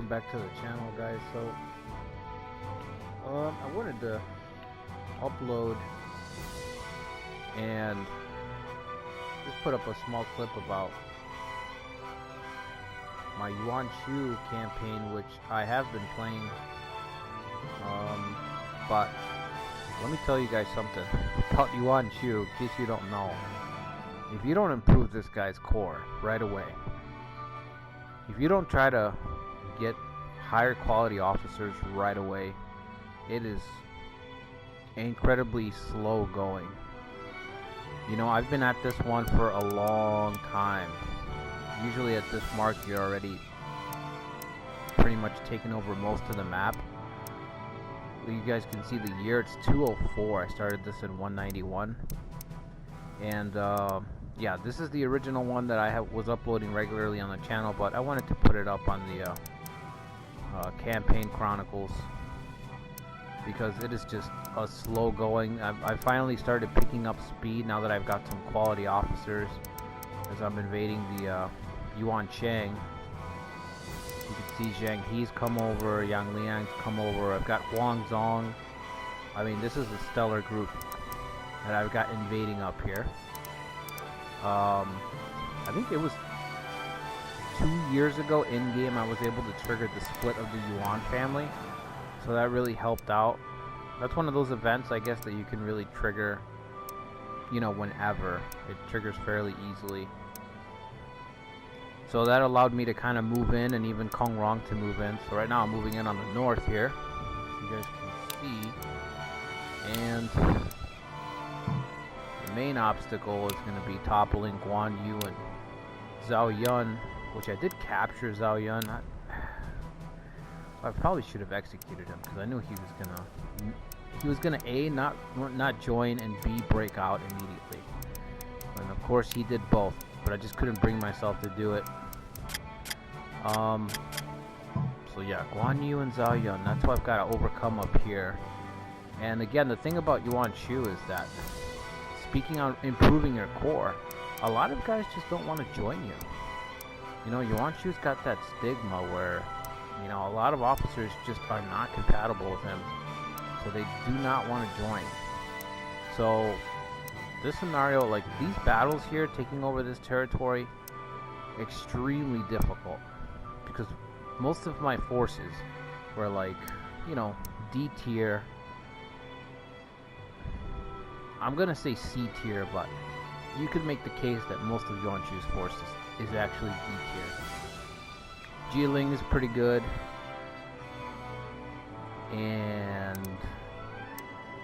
welcome back to the channel, guys. So I wanted to upload and just put up a small clip about my Yuan campaign, which I have been playing, but let me tell you guys something about Yuan, in case you don't know. If you don't improve this guy's core right away, if you don't try to get higher quality officers right away, it is incredibly slow going. You know, I've been at this one for a long time. Usually at this mark you're already pretty much taken over most of the map. You guys can see the year, it's 204. I started this in 191, and yeah, this is the original one that I was uploading regularly on the channel, but I wanted to put it up on the campaign Chronicles because it is just a slow going. I finally started picking up speed now that I've got some quality officers as I'm invading the Yuan Chang. You can see Zhang He's come over, Yang Liang's come over, I've got Huang Zong. I mean, this is a stellar group that I've got invading up here. I think it was 2 years ago in game I was able to trigger the split of the Yuan family, so that really helped out. That's one of those events, I guess, that you can really trigger, you know, whenever. It triggers fairly easily. So that allowed me to kind of move in, and even Kong Rong to move in. So right now I'm moving in on the north here, as you guys can see. And the main obstacle is going to be toppling Guan Yu and Zhao Yun, which I did capture Zhao Yun. I probably should have executed him because I knew he was gonna A, not join, and B, break out immediately. And of course he did both, but I just couldn't bring myself to do it. So yeah, Guan Yu and Zhao Yun, that's what I've got to overcome up here. And again, the thing about Yuan is that, speaking on improving your core, a lot of guys just don't want to join you. You know, Yuan Chu's got that stigma where, you know, a lot of officers just are not compatible with him, so they do not want to join. So this scenario, like these battles here, taking over this territory, extremely difficult, because most of my forces were like, you know, D tier. I'm gonna say C tier, but you could make the case that most of Yuan forces is actually D tier. Jiling is pretty good, and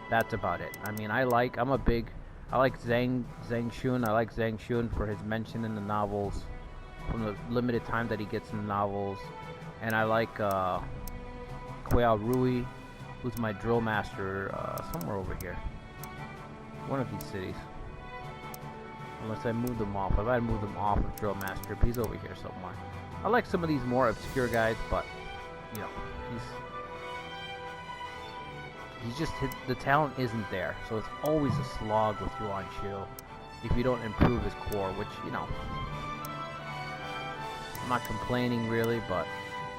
that's about it. I mean, I like Zhang Shun. I like Zhang Shun for his mention in the novels, from the limited time that he gets in the novels. And I like Kueao Rui, who's my drill master somewhere over here. One of these cities. Unless I move them off. If I move them off of drill master, he's over here somewhere. I like some of these more obscure guys, but you know, he's just, the talent isn't there, so it's always a slog with Yuan if you don't improve his core, which, you know, I'm not complaining really, but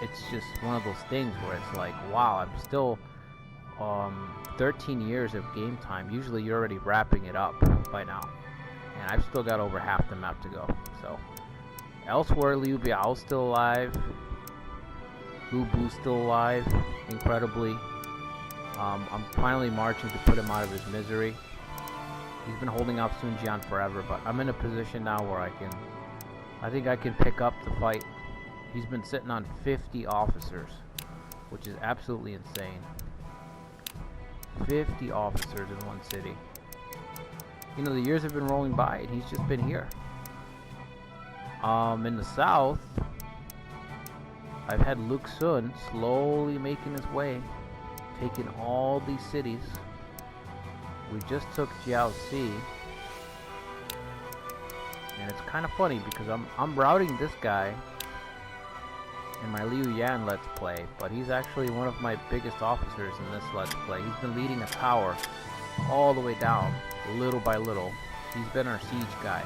it's just one of those things where it's like, wow, I'm still 13 years of game time. Usually you're already wrapping it up by now, and I've still got over half the map to go. So elsewhere, Liu Biao's still alive, Lu Bu's still alive, incredibly. I'm finally marching to put him out of his misery. He's been holding off Sun Jian forever, but I'm in a position now where I think I can pick up the fight. He's been sitting on 50 officers, which is absolutely insane. 50 officers in one city. You know, the years have been rolling by and he's just been here. In the south, I've had Luke Sun slowly making his way, taking all these cities. We just took Jiaoxi, and it's kind of funny because I'm routing this guy in my Liu Yan Let's Play, but he's actually one of my biggest officers in this Let's Play. He's been leading a tower all the way down, little by little. He's been our siege guy.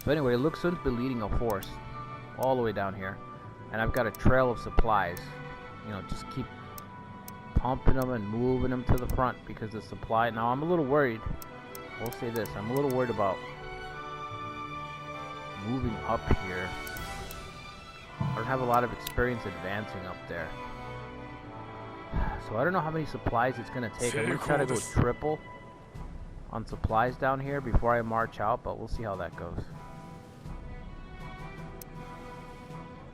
But anyway, Luke Sun's been leading a force all the way down here. and I've got a trail of supplies. You know, just keep pumping them and moving them to the front because the supply. Now I'm a little worried. We'll say this: I'm a little worried about moving up here. I don't have a lot of experience advancing up there, so I don't know how many supplies it's gonna take. I'm gonna try to go triple on supplies down here before I march out, but we'll see how that goes.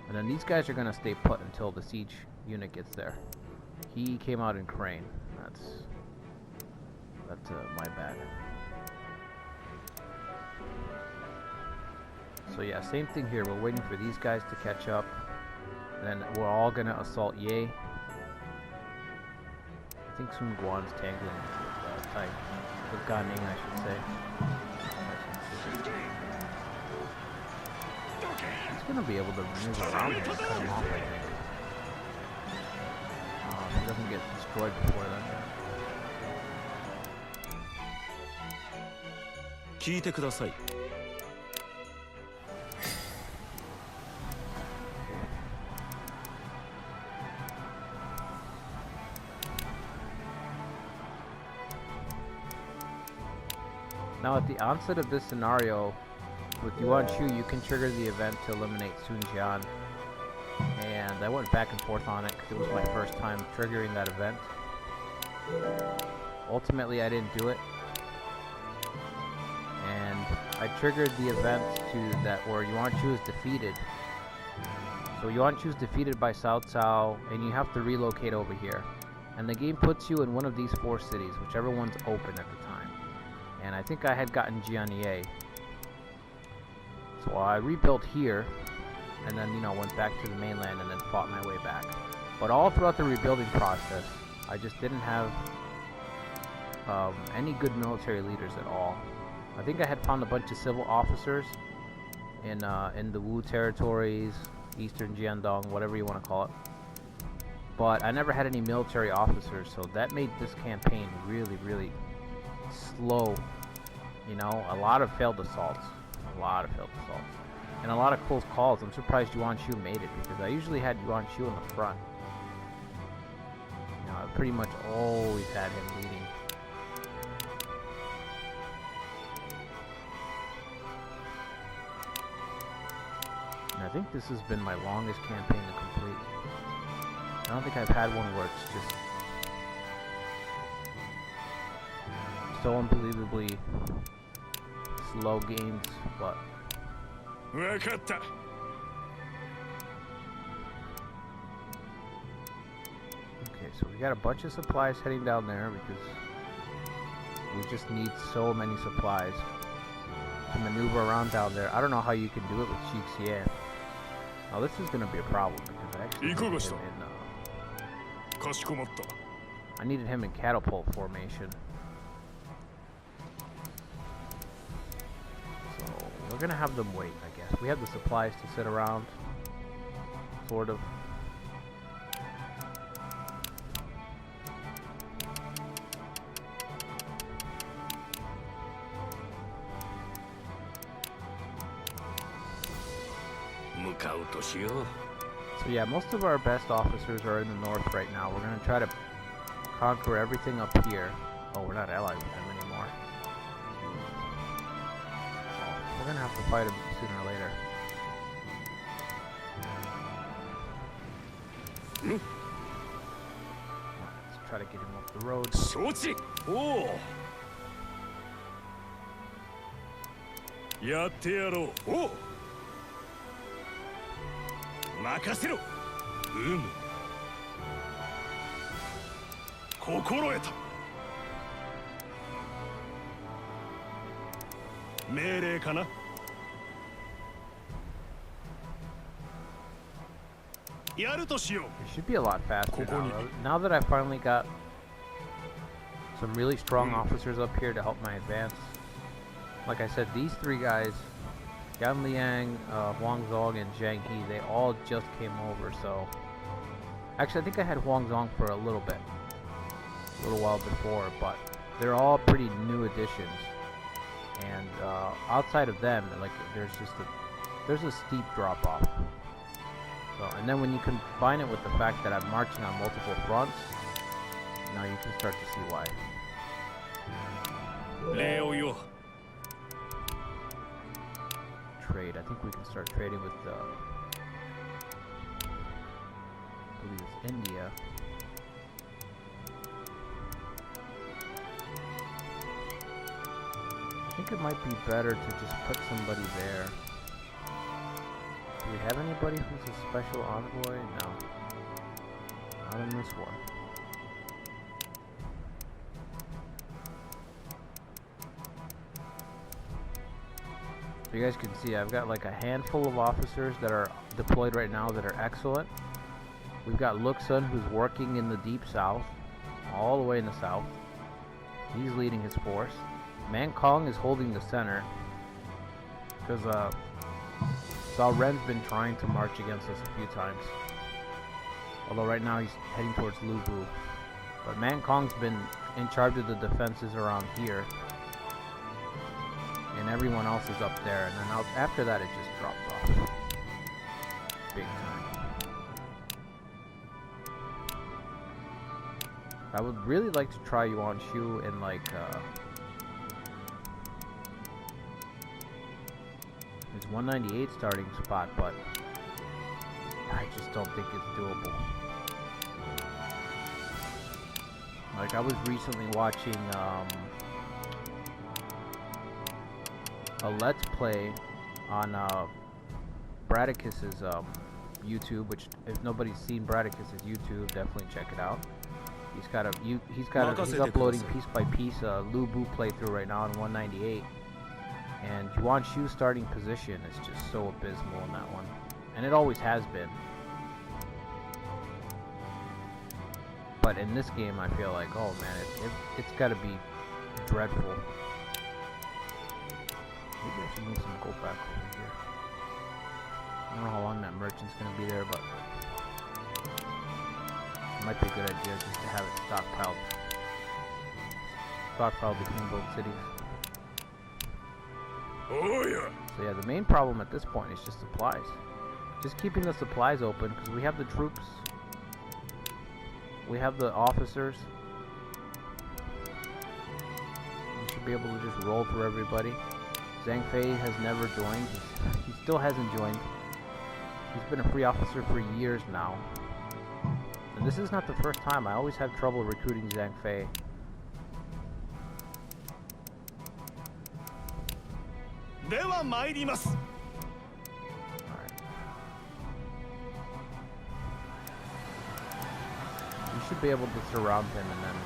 And then these guys are gonna stay put until the siege unit gets there. He came out in crane. That's my bad. So yeah, same thing here. We're waiting for these guys to catch up. And then we're all gonna assault Ye. I think soon Guan's tangling with Gan Ning, I should say. He's gonna be able to move around and cut him off, I think. If he doesn't get destroyed before then. Now at the onset of this scenario, with Yuan Shu, you can trigger the event to eliminate Sun Jian. And I went back and forth on it because it was my first time triggering that event. Ultimately, I didn't do it. And I triggered the event to that where Yuan Shu is defeated. So Yuan Shu is defeated by Cao Cao, and you have to relocate over here. And the game puts you in one of these 4 cities, whichever one's open at the time. And I think I had gotten Jianye. So I rebuilt here, and then, you know, went back to the mainland and then fought my way back. But all throughout the rebuilding process, I just didn't have any good military leaders at all. I think I had found a bunch of civil officers in the Wu territories, Eastern Jiandong, whatever you want to call it. But I never had any military officers, so that made this campaign really, really slow. You know, a lot of failed assaults. And a lot of close calls. I'm surprised Yuan Shu made it, because I usually had Yuan Shu in the front. You know, I pretty much always had him leading. And I think this has been my longest campaign to complete. I don't think I've had one where it's just so unbelievably slow games, but okay, so we got a bunch of supplies heading down there because we just need so many supplies to maneuver around down there. I don't know how you can do it with Shixie. Now this is going to be a problem because I actually needed him I needed him in catapult formation. We're gonna have them wait, I guess. We have the supplies to sit around, sort of. So yeah, most of our best officers are in the north right now. We're gonna try to conquer everything up here. Oh, we're not allied with them anymore. We're gonna have to fight him sooner or later. Let's try to get him up the road. Oh. It should be a lot faster now that I finally got some really strong officers up here to help my advance. Like I said, these 3 guys, Gan Liang, Huang Zong, and Zhang He, they all just came over, so... Actually, I think I had Huang Zong for a little bit. A little while before, but they're all pretty new additions. And outside of them, like, there's a steep drop-off. So, and then when you combine it with the fact that I'm marching on multiple fronts, now you can start to see why. Trade. I think we can start trading with I believe it's India. I think it might be better to just put somebody there. Do we have anybody who's a special envoy? No. Not in this one. So you guys can see I've got like a handful of officers that are deployed right now that are excellent. We've got Luxun, who's working in the deep south, all the way in the south. He's leading his force. Man Kong is holding the center because Sao Ren's been trying to march against us a few times. Although right now he's heading towards Lubu. But Man Kong's been in charge of the defenses around here. And everyone else is up there. And then after that it just drops off. Big time. I would really like to try Yuan in like his 198 starting spot, but I just don't think it's doable. Like I was recently watching a Let's Play on Bradicus's YouTube, which if nobody's seen Bradicus's YouTube, definitely check it out. He's uploading piece by piece a Lubu playthrough right now on 198, and Yuan Shu's starting position is just so abysmal in that one, and it always has been. But in this game, I feel like, oh man, it's got to be dreadful. Maybe I should move some gold back over here. I don't know how long that merchant's gonna be there, but it might be a good idea just to have it stockpiled between both cities. Oh yeah. So yeah, the main problem at this point is just supplies. Just keeping the supplies open, because we have the troops, we have the officers. We should be able to just roll through everybody. Zhang Fei has never joined. He still hasn't joined. He's been a free officer for years now. And this is not the first time. I always have trouble recruiting Zhang Fei. Alright. You should be able to surround him and then...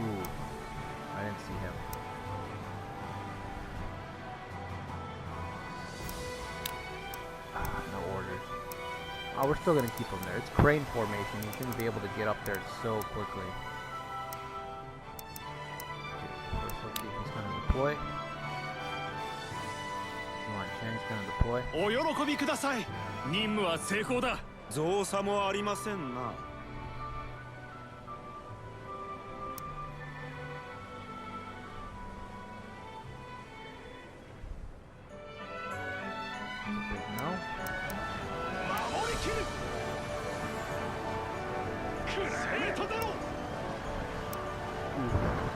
Ooh. I didn't see him. No orders. Oh, we're still gonna keep him there. It's crane formation. You shouldn't be able to get up there so quickly. First, let's see if he's gonna deploy. Yuan Chang's gonna deploy. お喜びください。任務は成功だ。造作もありませんな。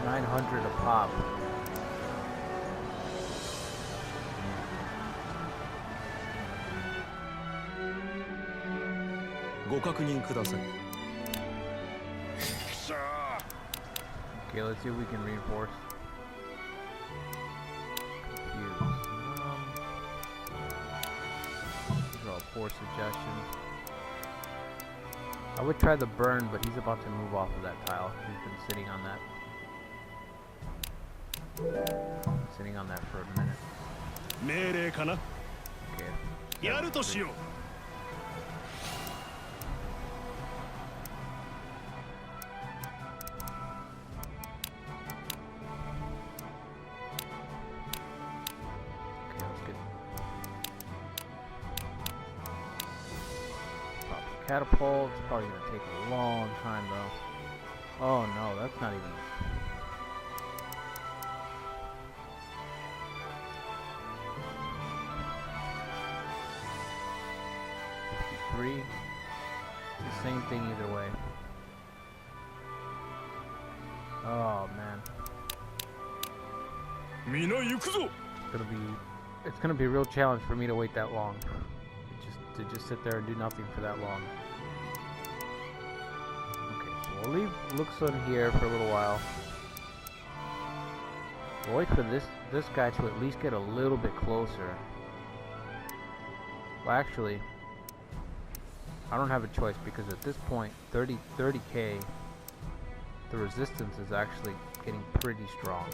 900 a pop. Okay, let's see if we can reinforce. These are all 4 suggestions. I would try the burn, but he's about to move off of that tile. He's been sitting on that. Sitting on that for a minute. Okay. Catapult. It's probably gonna take a long time though. Oh no, that's not even. 3. It's the same thing either way. Oh man. It's gonna be a real challenge for me to wait that long. To just sit there and do nothing for that long. Okay, so we'll leave Luxon here for a little while. We'll wait for this guy to at least get a little bit closer. Well, actually, I don't have a choice because at this point, 30k, the resistance is actually getting pretty strong.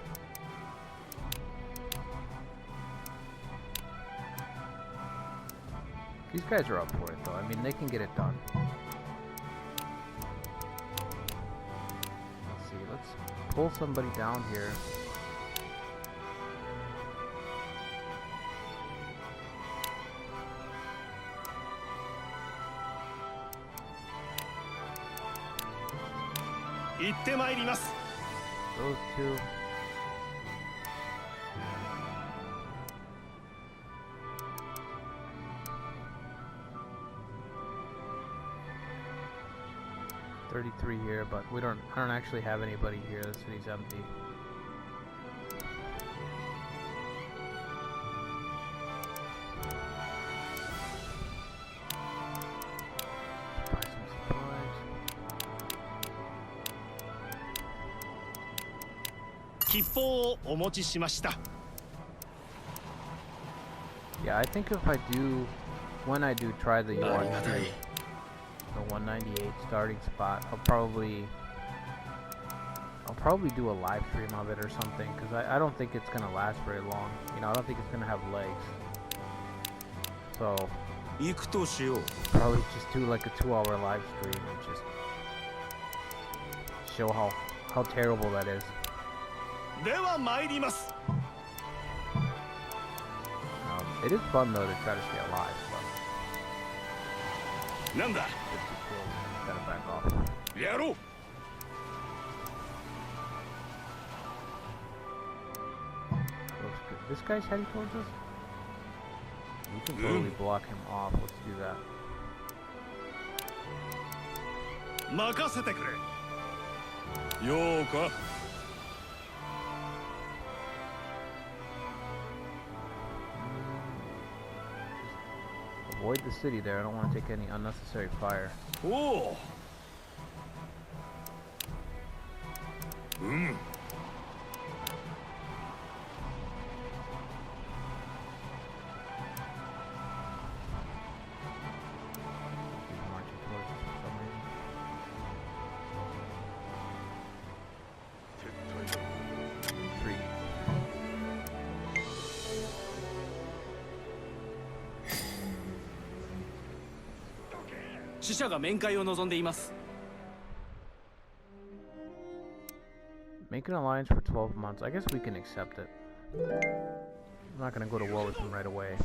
These guys are up for it though. I mean, they can get it done. Let's see, let's pull somebody down here. Those two. $33 here, but I don't actually have anybody here. The city's empty. Buy some supplies. Yeah, I think when I do try the Yuan, the 198 starting spot, I'll probably do a live stream of it or something, because I don't think it's gonna last very long. You know, I don't think it's gonna have legs. So probably just do like a 2-hour live stream and just show how terrible that is. It is fun though to try to stay alive. But gotta back off. This guy's heading towards us? We can totally block him off. Let's do that. Avoid the city there. I don't want to take any unnecessary fire. Oh. Marching towards us for some reason. Three. Make an alliance for 12 months. I guess we can accept it. I'm not gonna go to war with him right away.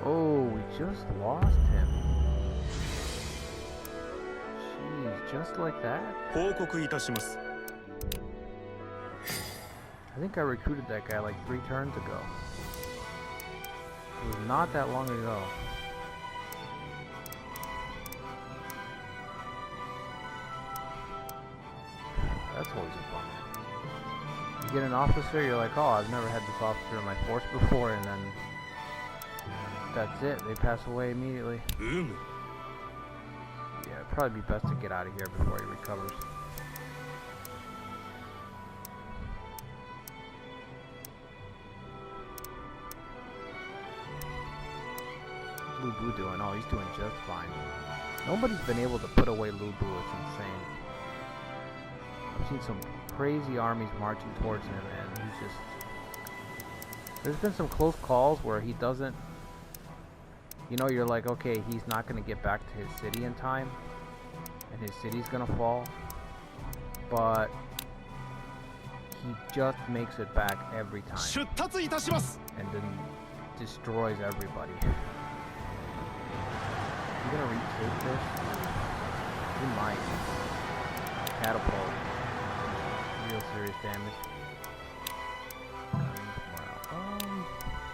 Oh, we just lost him. Jeez, just like that? I think I recruited that guy like 3 turns ago. It was not that long ago. That's always a bummer. You get an officer, you're like, oh, I've never had this officer in my force before, and then that's it. They pass away immediately. Yeah, it'd probably be best to get out of here before he recovers. What's Lu Bu doing? Oh, he's doing just fine. Nobody's been able to put away Lu Bu. It's insane. I've seen some crazy armies marching towards him, and he's just... There's been some close calls where he doesn't... You know, you're like, okay, he's not going to get back to his city in time, and his city's going to fall, but he just makes it back every time. And then destroys everybody. You gonna retake this? You might. Catapult. Real serious damage.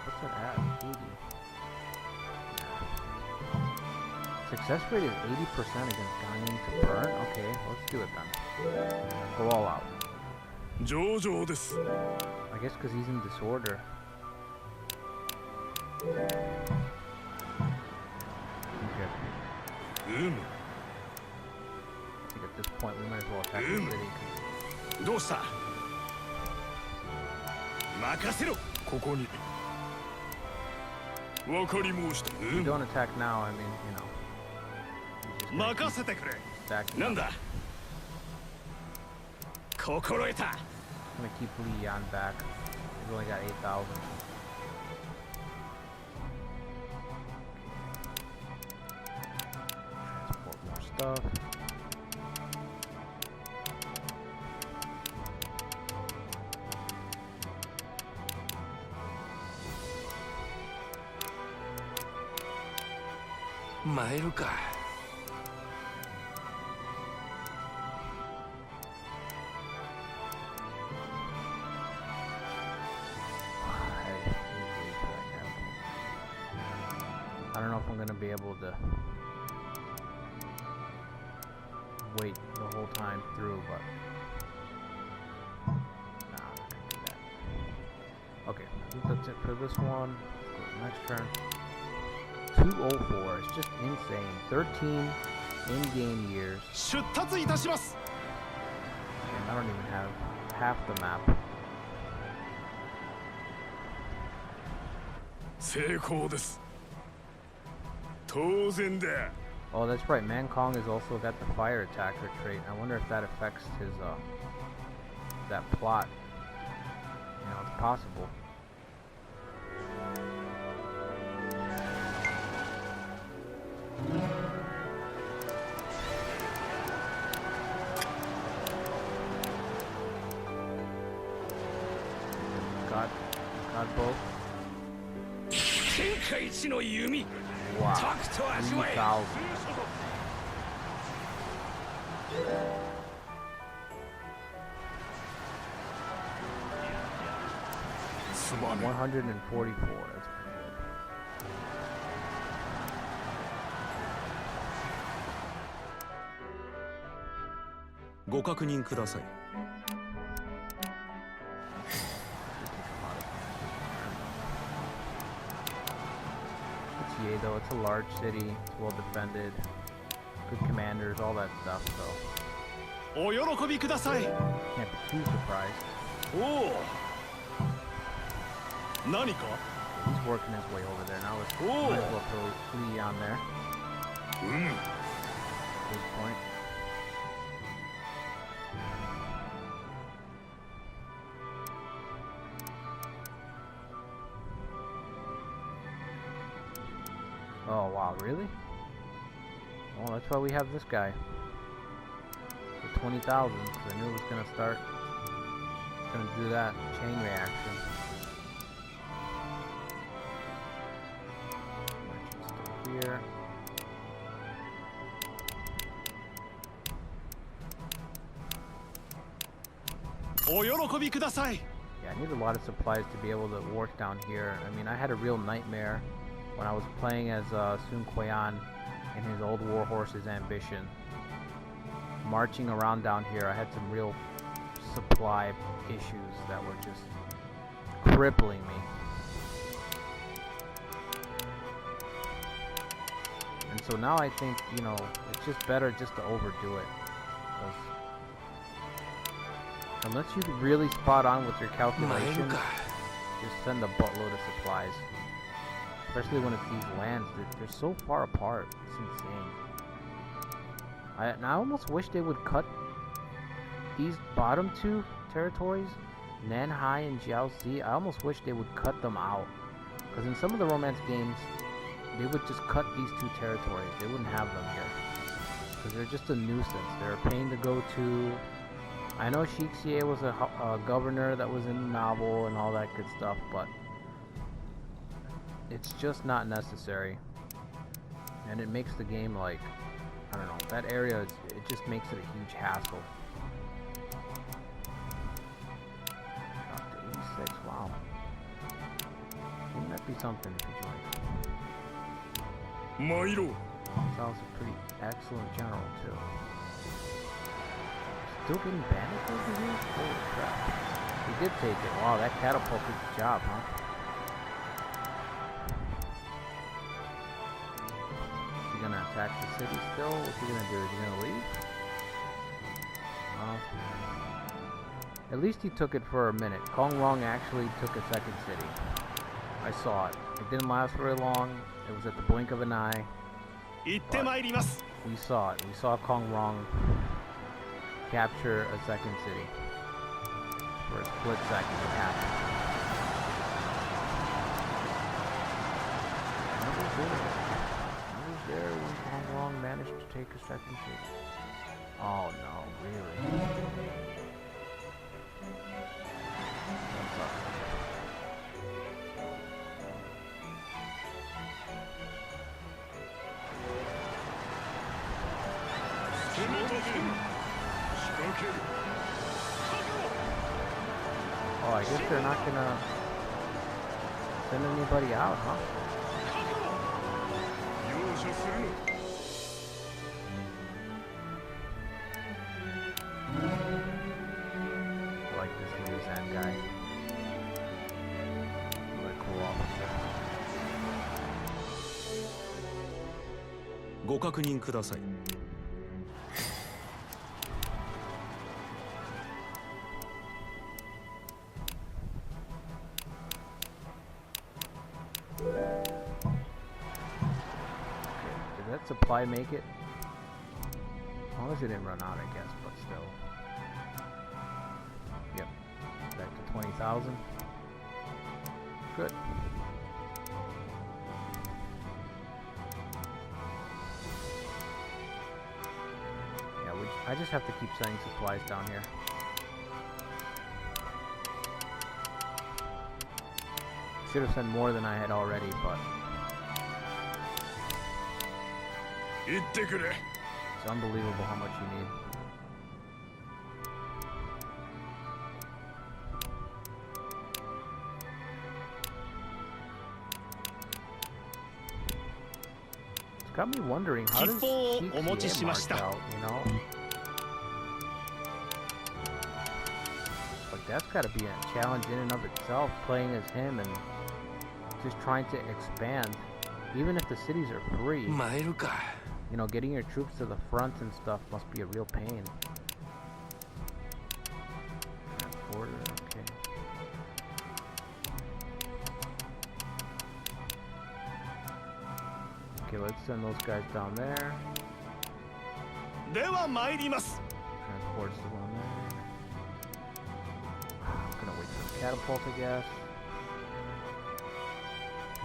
What's it at? 80. Success rate is 80% against Ganyan to burn? Okay, let's do it then. Go all out. I guess because he's in disorder. Okay. I think at this point we might as well attack the city. If we don't attack now, I mean, you know. I'm gonna keep Yuan back. He's only got 8,000. Transport more stuff. I don't know if I'm gonna be able to wait the whole time through, but nah, I'm not gonna do that. Okay, I think that's it for this one. Let's go to the next turn. 204, it's just insane. 13 in-game years. And I don't even have half the map. Oh, that's right. Mankong has also got the fire attacker trait. I wonder if that affects his that plot. You know, it's possible. Got both. Wow. 3,000. $144. That's pretty good. ご確認ください。 Though it's a large city, it's well defended, good commanders, all that stuff, so can't be too surprised. He's working his way over there now. Let's might as well throw Lee on there. At this point. Oh wow, really? Well, that's why we have this guy. For 20,000, because I knew it was gonna start. It's gonna do that chain reaction. Merchant's still here. Yeah, I need a lot of supplies to be able to work down here. I mean, I had a real nightmare when I was playing as Sun Kueyan in his old warhorse's ambition. Marching around down here, I had some real supply issues that were just crippling me. And so now I think, you know, it's just better just to overdo it. Because unless you really spot on with your calculations, just send a buttload of supplies. Especially when it's these lands, they're so far apart. It's insane. I almost wish they would cut these bottom two territories, Nanhai and Jiaoxi. I almost wish they would cut them out. Because in some of the romance games, they would just cut these two territories. They wouldn't have them here. Because they're just a nuisance. They're a pain to go to. I know Shixie was a governor that was in the novel and all that good stuff, but it's just not necessary. And it makes the game like, I don't know, that area, it just makes it a huge hassle. Up to 86, wow. Wouldn't that be something if you joined? Mairo. Sal's a pretty excellent general, too. Still getting bandits over here? Holy crap. He did take it. Wow, that catapult did the job, huh? Is he gonna attack the city still? What's he gonna do? Is he gonna leave? At least he took it for a minute. Kong Rong actually took a second city. I saw it. It didn't last very long. It was at the blink of an eye. We saw it. We saw Kong Rong capture a second city. For a split second it happened. I was there when Kong Rong managed to take a second city. Oh no, really? Oh, I guess they're not gonna send anybody out, huh? I like this new Zen guy. Really cool officer. ご確認ください。Did that supply make it? As long as it didn't run out, I guess, but still. Yep. Back to 20,000. Good. Yeah, I just have to keep sending supplies down here. Should have sent more than I had already, but it's unbelievable how much you need. It's got me wondering, how does GTA mark out, you know? Like, that's got to be a challenge in and of itself, playing as him and just trying to expand. Even if the cities are free, you know, getting your troops to the front and stuff must be a real pain. Transporter, okay. Okay, let's send those guys down there. Transport's the one there. I'm gonna wait for the catapult, I guess.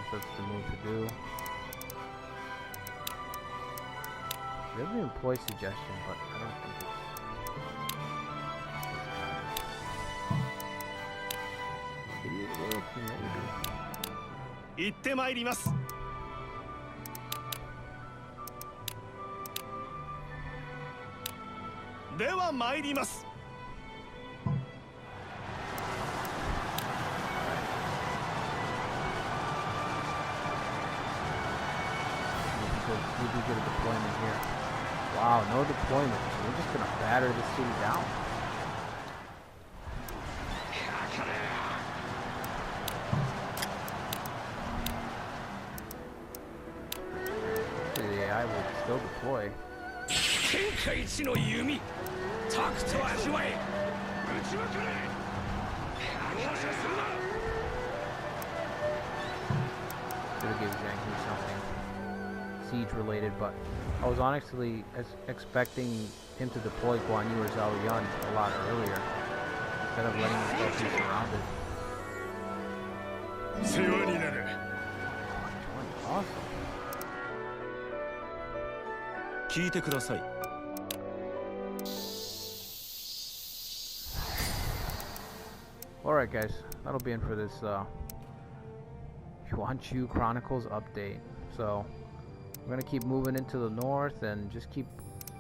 That's the move to do. We have an employee suggestion, but I don't think it's idiot loyalty, maybe. We do get a deployment here. Wow, no deployment. So we're just gonna batter this city down. Hopefully the AI will still deploy. Should have given Zhang He something siege related, but I was honestly expecting him to deploy Guan Yu or Zhao Yun a lot earlier instead of letting himself be surrounded. Awesome. 聞いてください。 Alright guys, that'll be it for this Yuan Chronicles update. So we're gonna keep moving into the north and just keep.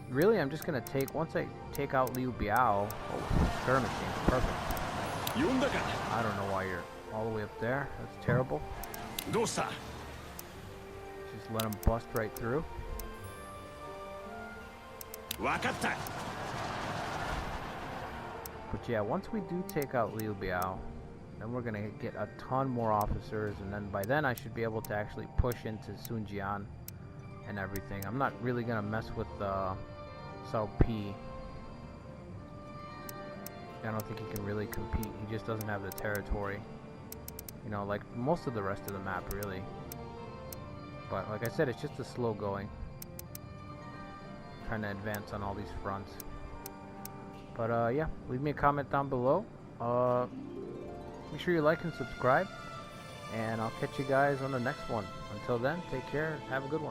Really, I'm just gonna take once I take out Liu Biao. Oh, skirmishing, perfect. I don't know why you're all the way up there. That's terrible. Just let him bust right through. But yeah, once we do take out Liu Biao, then we're gonna get a ton more officers, and then by then I should be able to actually push into Sunjian and everything. I'm not really gonna mess with Sao Pi. I don't think he can really compete. He just doesn't have the territory. You know, like most of the rest of the map, really. But like I said, it's just a slow going. Trying to advance on all these fronts. But yeah, leave me a comment down below. Make sure you like and subscribe. And I'll catch you guys on the next one. Until then, take care. Have a good one.